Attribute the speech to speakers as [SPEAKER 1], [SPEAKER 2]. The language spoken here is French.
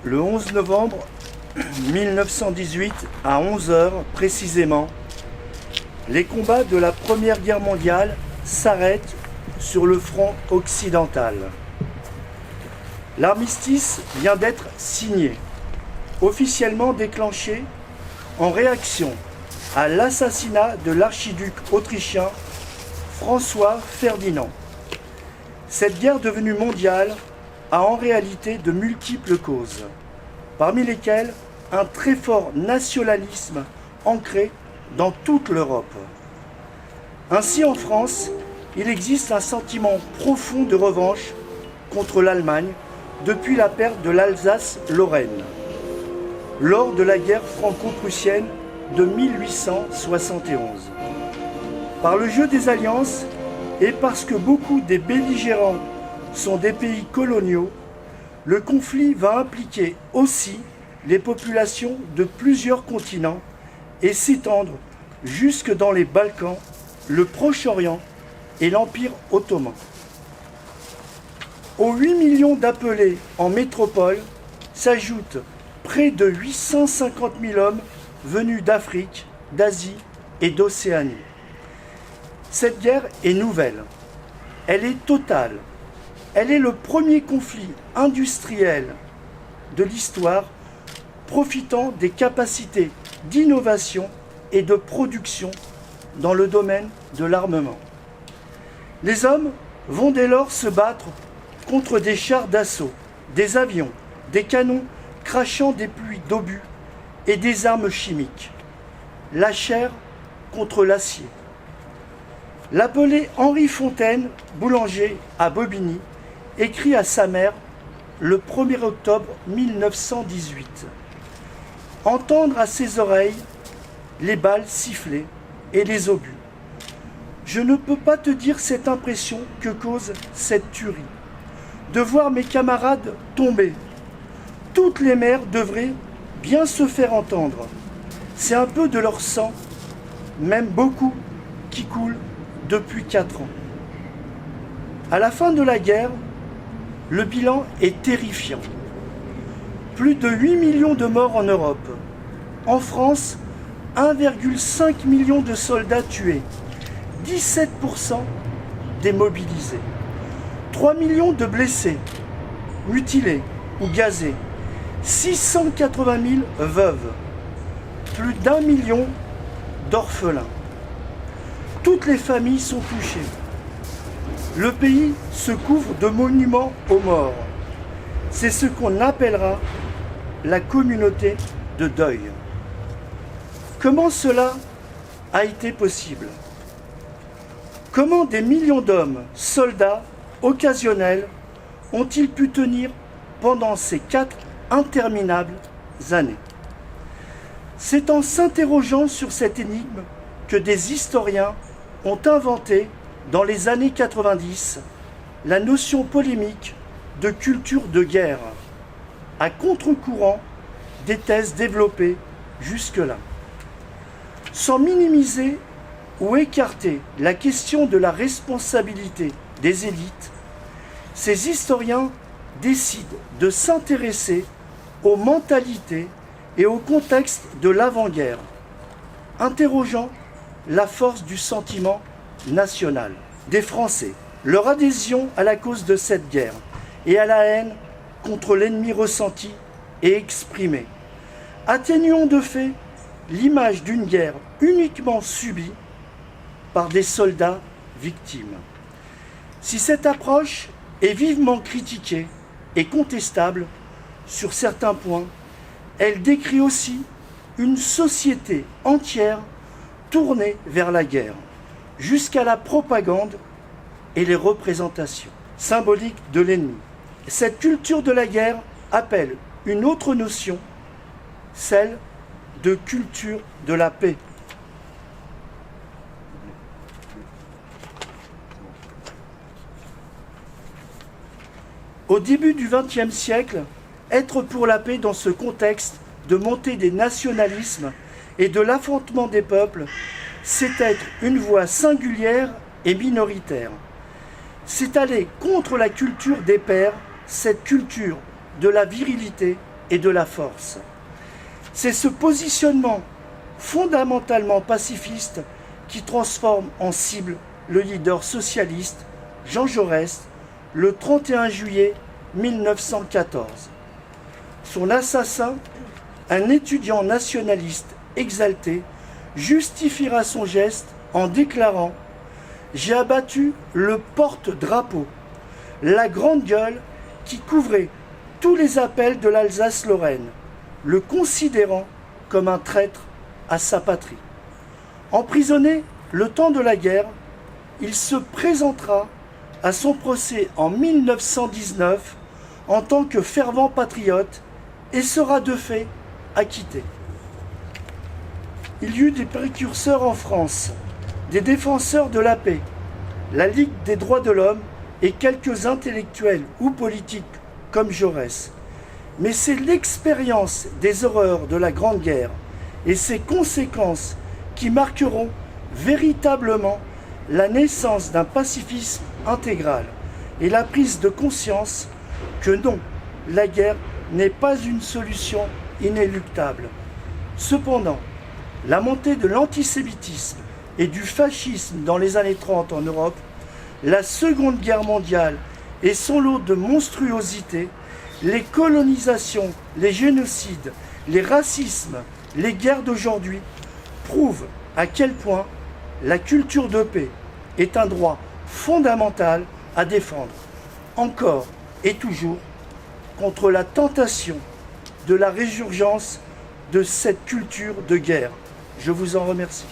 [SPEAKER 1] Le 11 novembre 1918, à 11 heures précisément, les combats de la Première Guerre mondiale s'arrêtent sur le front occidental. L'armistice vient d'être signé, officiellement déclenché en réaction à l'assassinat de l'archiduc autrichien François Ferdinand. Cette guerre devenue mondiale a en réalité de multiples causes, parmi lesquelles un très fort nationalisme ancré dans toute l'Europe. Ainsi, en France, il existe un sentiment profond de revanche contre l'Allemagne depuis la perte de l'Alsace-Lorraine, lors de la guerre franco-prussienne de 1871. Par le jeu des alliances et parce que beaucoup des belligérants sont des pays coloniaux, le conflit va impliquer aussi les populations de plusieurs continents et s'étendre jusque dans les Balkans, le Proche-Orient et l'Empire ottoman. Aux 8 millions d'appelés en métropole s'ajoutent près de 850 000 hommes venus d'Afrique, d'Asie et d'Océanie. Cette guerre est nouvelle, elle est totale, elle est le premier conflit industriel de l'histoire profitant des capacités d'innovation et de production dans le domaine de l'armement. Les hommes vont dès lors se battre contre des chars d'assaut, des avions, des canons crachant des pluies d'obus et des armes chimiques. La chair contre l'acier. L'appelé Henri Fontaine, boulanger à Bobigny, écrit à sa mère le 1er octobre 1918. Entendre à ses oreilles les balles siffler et les obus. Je ne peux pas te dire cette impression que cause cette tuerie. De voir mes camarades tomber. Toutes les mères devraient bien se faire entendre. C'est un peu de leur sang, même beaucoup, qui coule depuis 4 ans. À la fin de la guerre, le bilan est terrifiant. Plus de 8 millions de morts en Europe. En France, 1,5 million de soldats tués, 17% démobilisés, 3 millions de blessés, mutilés ou gazés, 680 000 veuves, plus d'1 million d'orphelins. Toutes les familles sont touchées. Le pays se couvre de monuments aux morts. C'est ce qu'on appellera la communauté de deuil. Comment cela a été possible? Comment des millions d'hommes, soldats, occasionnels, ont-ils pu tenir pendant ces 4 interminables années? C'est en s'interrogeant sur cette énigme que des historiens ont inventé, dans les années 90, la notion polémique de culture de guerre, à contre-courant des thèses développées jusque-là. Sans minimiser ou écarter la question de la responsabilité des élites, ces historiens décident de s'intéresser aux mentalités et au contexte de l'avant-guerre, interrogeant la force du sentiment national des Français, leur adhésion à la cause de cette guerre et à la haine contre l'ennemi ressenti et exprimé. Atténuons de fait l'image d'une guerre uniquement subie par des soldats victimes. Si cette approche est vivement critiquée et contestable sur certains points, elle décrit aussi une société entière tournée vers la guerre, jusqu'à la propagande et les représentations symboliques de l'ennemi. Cette culture de la guerre appelle une autre notion, celle de culture de la paix. Au début du XXe siècle, être pour la paix dans ce contexte de montée des nationalismes et de l'affrontement des peuples, c'est être une voix singulière et minoritaire. C'est aller contre la culture des pères, cette culture de la virilité et de la force. C'est ce positionnement fondamentalement pacifiste qui transforme en cible le leader socialiste Jean Jaurès le 31 juillet 1914. Son assassin, un étudiant nationaliste exalté, justifiera son geste en déclarant « J'ai abattu le porte-drapeau, la grande gueule qui couvrait tous les appels de l'Alsace-Lorraine, le considérant comme un traître à sa patrie. » Emprisonné le temps de la guerre, il se présentera à son procès en 1919 en tant que fervent patriote et sera de fait acquitté. Il y eut des précurseurs en France, des défenseurs de la paix, la Ligue des droits de l'homme et quelques intellectuels ou politiques comme Jaurès. Mais c'est l'expérience des horreurs de la Grande Guerre et ses conséquences qui marqueront véritablement la naissance d'un pacifisme intégral et la prise de conscience que non, la guerre n'est pas une solution inéluctable. Cependant, la montée de l'antisémitisme et du fascisme dans les années 30 en Europe, la Seconde Guerre mondiale et son lot de monstruosités, les colonisations, les génocides, les racismes, les guerres d'aujourd'hui, prouvent à quel point la culture de paix est un droit fondamental à défendre, encore et toujours, contre la tentation de la résurgence de cette culture de guerre. Je vous en remercie.